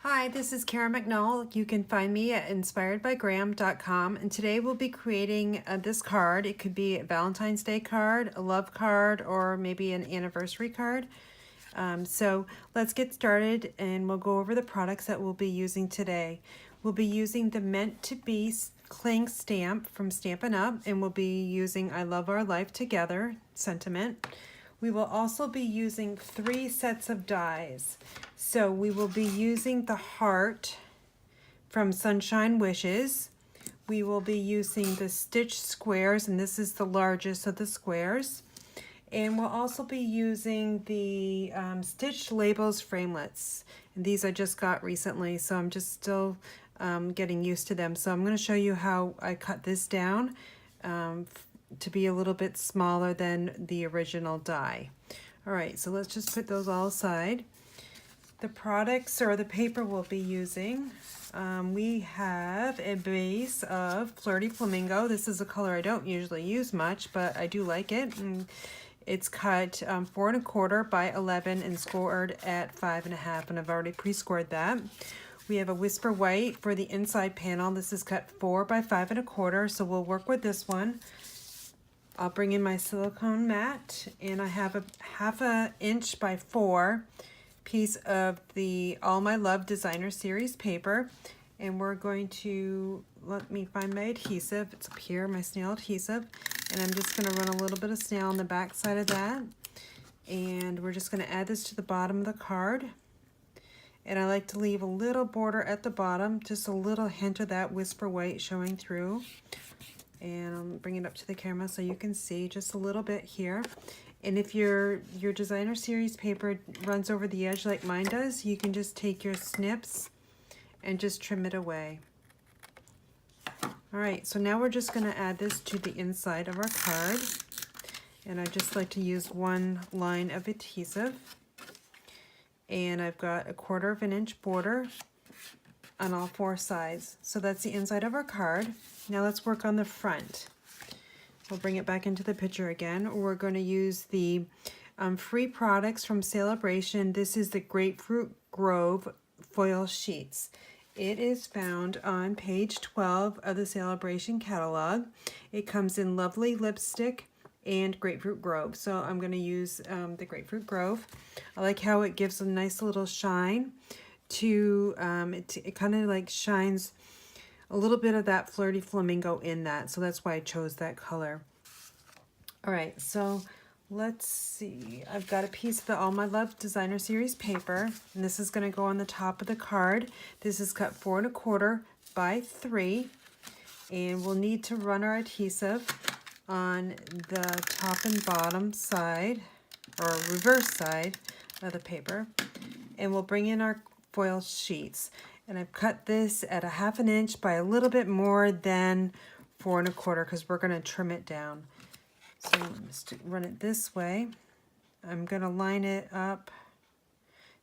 Hi, this is Karen McNall. You can find me at inspiredbygraham.com, and today we'll be creating this card. It could be a Valentine's Day card, a love card, or maybe an anniversary card. So let's get started and we'll go over the products that we'll be using today. We'll be using the Meant to Be cling stamp from Stampin' Up, and we'll be using I Love Our Life Together sentiment. We will also be using 3 sets of dies. So we will be using the heart from Sunshine Wishes. We will be using the stitch squares, and this is the largest of the squares. And we'll also be using the stitch labels framelets. And these I just got recently, so I'm just still getting used to them. So I'm going to show you how I cut this down to be a little bit smaller than the original die. All right, so let's just put those all aside. The products or the paper we'll be using, we have a base of Flirty Flamingo. This is a color I don't usually use much, but I do like it. And it's cut 4 1/4 by 11 and scored at 5 1/2, and I've already pre-scored that. We have a Whisper White for the inside panel. This is cut 4 by 5 1/4, so we'll work with this one. I'll bring in my silicone mat, and I have a 1/2 inch by 4 piece of the All My Love Designer Series paper, and we're going to, let me find my adhesive. It's up here, my snail adhesive, and I'm just going to run a little bit of snail on the back side of that, and we're just going to add this to the bottom of the card. And I like to leave a little border at the bottom, just a little hint of that Whisper White showing through. And I'll bring it up to the camera so you can see just a little bit here. And if your designer series paper runs over the edge like mine does, you can just take your snips and just trim it away. All right, so now we're just going to add this to the inside of our card. And I just like to use 1 line of adhesive. And I've got a 1/4 inch border on all 4 sides. So that's the inside of our card. Now let's work on the front. We'll bring it back into the picture again. We're going to use the free products from Celebration. This is the Grapefruit Grove foil sheets. It is found on page 12 of the Celebration catalog. It comes in Lovely Lipstick and Grapefruit Grove. So I'm going to use the Grapefruit Grove. I like how it gives a nice little shine to, it kind of like shines a little bit of that Flirty Flamingo in that. So that's why I chose that color. All right, so let's see. I've got a piece of the All My Love Designer Series paper, and this is going to go on the top of the card. This is cut 4 1/4 by 3, and we'll need to run our adhesive on the top and bottom side, or reverse side of the paper, and we'll bring in our foil sheets. And I've cut this at a 1/2 inch by a little bit more than 4 1/4 because we're going to trim it down. So let's run it this way. I'm going to line it up.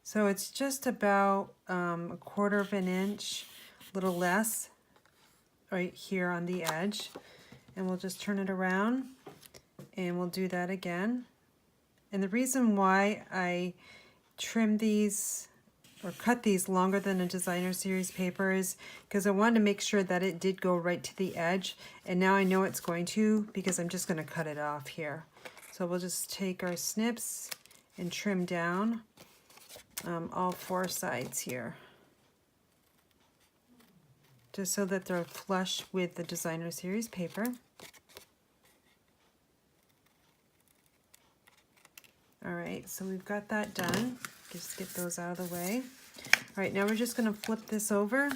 So it's just about a 1/4 inch, a little less, right here on the edge. And we'll just turn it around, and we'll do that again. And the reason why I trim these or cut these longer than a designer series paper is because I wanted to make sure that it did go right to the edge, and now I know it's going to because I'm just going to cut it off here. So we'll just take our snips and trim down all 4 sides here, just so that they're flush with the designer series paper. All right, so we've got that done. Just get those out of the way. All right, now we're just going to flip this over.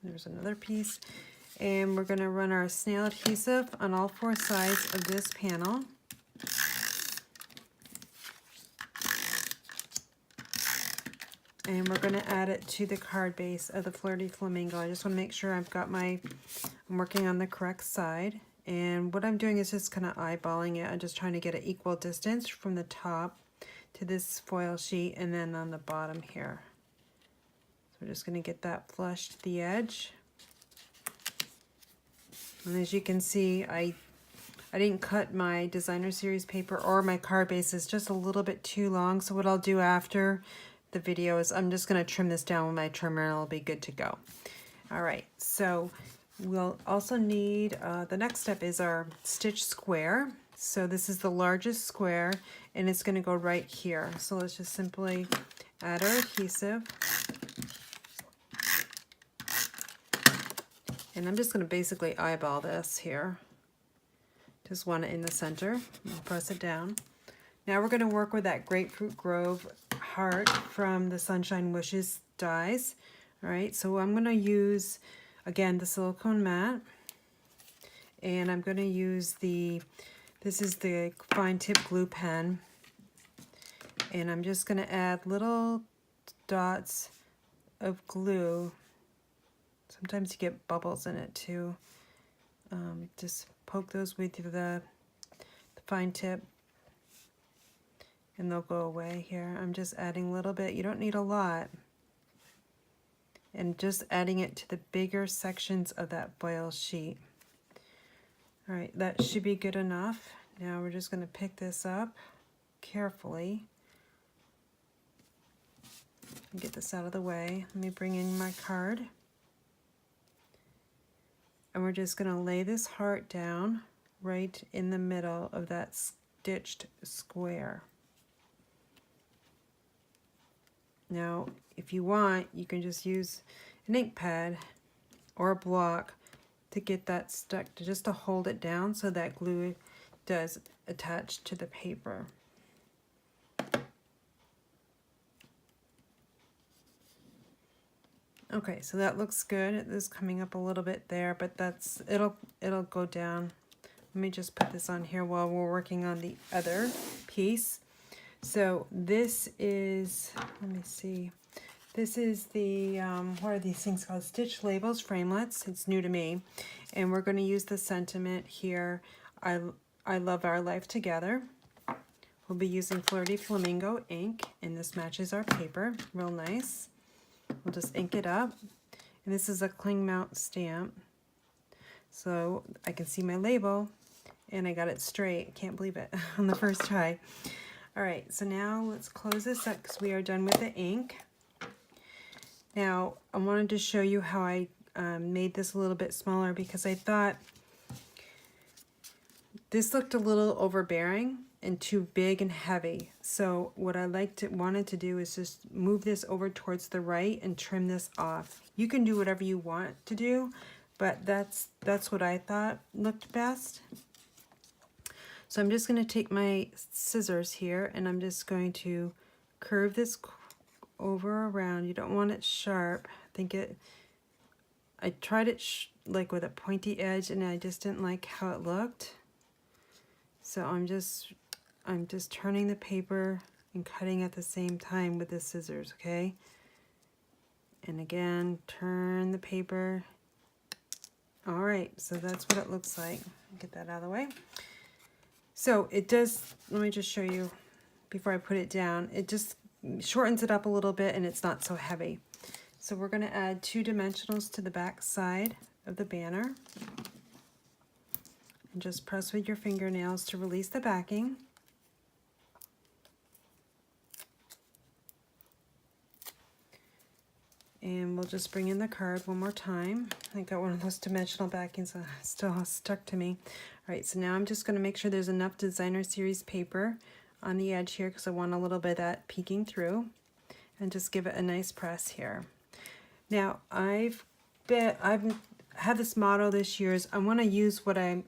There's another piece. And we're going to run our snail adhesive on all 4 sides of this panel. And we're going to add it to the card base of the Flirty Flamingo. I just want to make sure I've got I'm working on the correct side. And what I'm doing is just kind of eyeballing it. I'm just trying to get an equal distance from the top to this foil sheet and then on the bottom here. So we're just going to get that flush to the edge. And as you can see, I didn't cut my designer series paper or my card bases just a little bit too long. So what I'll do after the video is I'm just going to trim this down with my trimmer and it'll be good to go. All right, so we'll also need, the next step is our stitch square. So this is the largest square and it's going to go right here. So let's just simply add our adhesive. And I'm just going to basically eyeball this here. Just want it in the center and press it down. Now we're going to work with that Grapefruit Grove heart from the Sunshine Wishes dies. All right, so I'm going to use, again, the silicone mat. And I'm going to use this is the fine tip glue pen. And I'm just going to add little dots of glue. Sometimes you get bubbles in it too. Just poke those with the fine tip and they'll go away here. I'm just adding a little bit. You don't need a lot. And just adding it to the bigger sections of that foil sheet. All right, that should be good enough. Now we're just going to pick this up carefully. Get this out of the way. Let me bring in my card. And we're just going to lay this heart down right in the middle of that stitched square. Now, if you want, you can just use an ink pad or a block to get that stuck, just to hold it down so that glue does attach to the paper. Okay, so that looks good. It is coming up a little bit there, but it'll go down. Let me just put this on here while we're working on the other piece. So this is, let me see, this is the, what are these things called? Stitch Labels Framelits. It's new to me. And we're going to use the sentiment here, I love our life together. We'll be using Flirty Flamingo ink, and this matches our paper, real nice. We'll just ink it up. And this is a cling mount stamp. So I can see my label, and I got it straight. Can't believe it on the first try. All right, so now let's close this up because we are done with the ink. Now, I wanted to show you how I made this a little bit smaller because I thought this looked a little overbearing and too big and heavy. So what I wanted to do is just move this over towards the right and trim this off. You can do whatever you want to do, but that's what I thought looked best. So I'm just going to take my scissors here and I'm just going to curve this over around. You don't want it sharp. I tried it like with a pointy edge and I just didn't like how it looked. So I'm just turning the paper and cutting at the same time with the scissors, okay? And again, turn the paper. All right, so that's what it looks like. Get that out of the way. So it does, let me just show you before I put it down. It just shortens it up a little bit and it's not so heavy. So we're going to add 2 dimensionals to the back side of the banner. And just press with your fingernails to release the backing. And we'll just bring in the card one more time. I got one of those dimensional backings still stuck to me. All right, so now I'm just going to make sure there's enough Designer Series paper on the edge here because I want a little bit of that peeking through. And just give it a nice press here. Now, I've had this motto this year is I want to use what I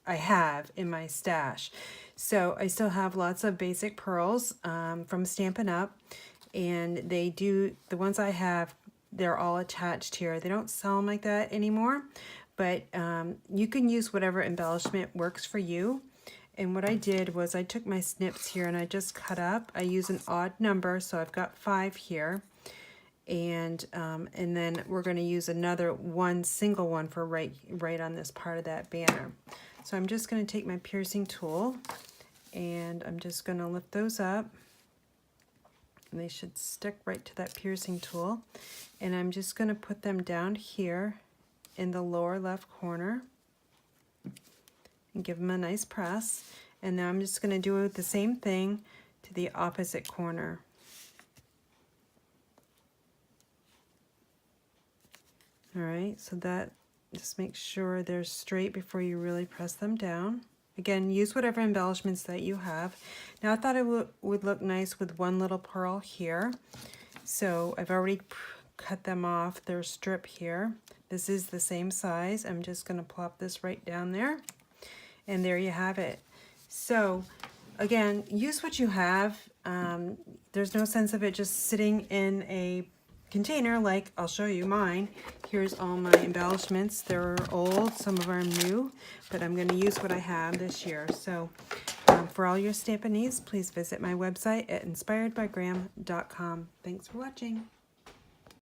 have in my stash. So I still have lots of basic pearls from Stampin' Up. And the ones I have, they're all attached here. They don't sell them like that anymore, but you can use whatever embellishment works for you. And what I did was I took my snips here and I just cut up. I use an odd number, so I've got 5 here. And then we're going to use another single one for right on this part of that banner. So I'm just going to take my piercing tool and I'm just going to lift those up. And they should stick right to that piercing tool. And I'm just going to put them down here in the lower left corner and give them a nice press. And now I'm just going to do the same thing to the opposite corner. All right, so that, just make sure they're straight before you really press them down. Again, use whatever embellishments that you have. Now I thought it would look nice with one little pearl here. So I've already cut them off their strip here. This is the same size. I'm just going to plop this right down there. And there you have it. So again, use what you have. There's no sense of it just sitting in a container like I'll show you mine. Here's all my embellishments. They're old, some of them are new, but I'm going to use what I have this year. So for all your Stampin' needs, please visit my website at inspiredbygram.com. Thanks for watching.